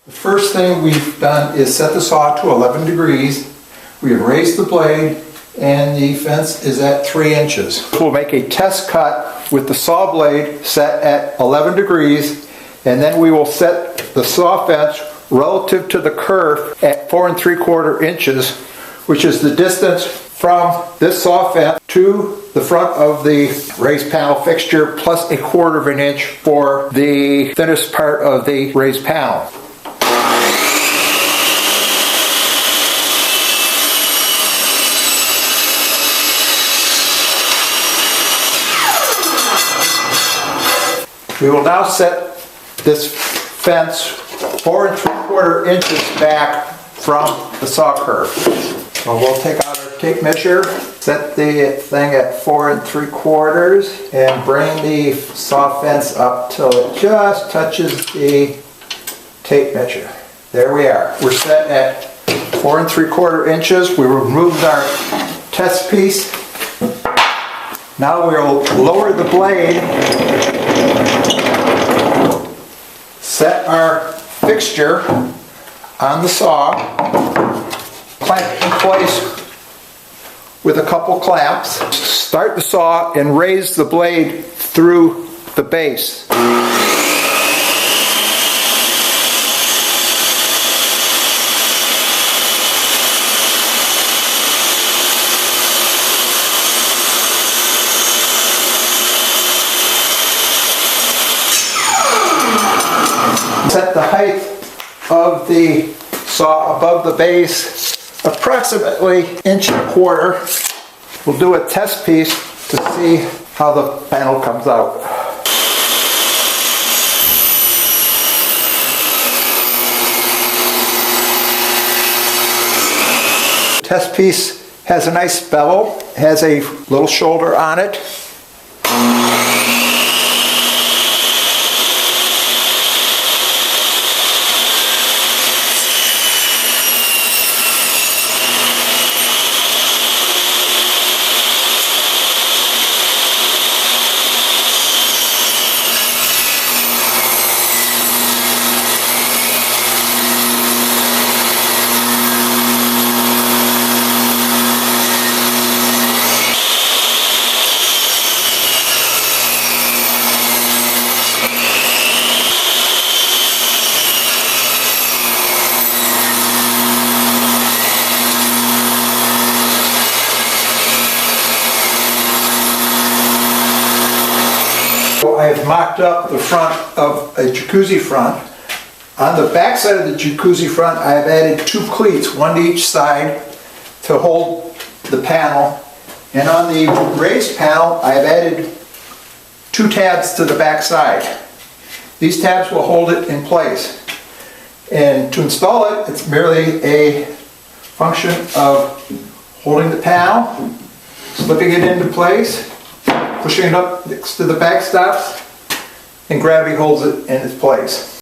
The first thing we've done is set the saw to 11 degrees. We have raised the blade and the fence is at 3 inches. We'll make a test cut with the saw blade set at 11 degrees, and then we will set the saw fence relative to the kerf at 4 3/4 inches, which is the distance from this saw fence to the front of the raised panel fixture, plus 1/4 inch for the thinnest part of the raised panel. We will now set this fence 4 3/4 inches back from the saw kerf. So we'll take out our tape measure, set the thing at 4 3/4, and bring the saw fence up till it just touches the tape measure. There we are. We're set at 4 3/4 inches. We removed our test piece. Now we'll lower the blade, set our fixture on the saw, clamp it in place with a couple clamps, start the saw and raise the blade through the base. Set the height of the saw above the base approximately 1.25 inches. We'll do a test piece to see how the panel comes out. The test piece has a nice bevel, has a little shoulder on it. I have mocked up the front of a jacuzzi front. On the back side of the jacuzzi front, I have added 2 cleats, one to each side, to hold the panel. And on the raised panel, I have added 2 tabs to the back side. These tabs will hold it in place. And to install it, it's merely a function of holding the panel, slipping it into place, pushing it up next to the back stops, and gravity holds it in its place.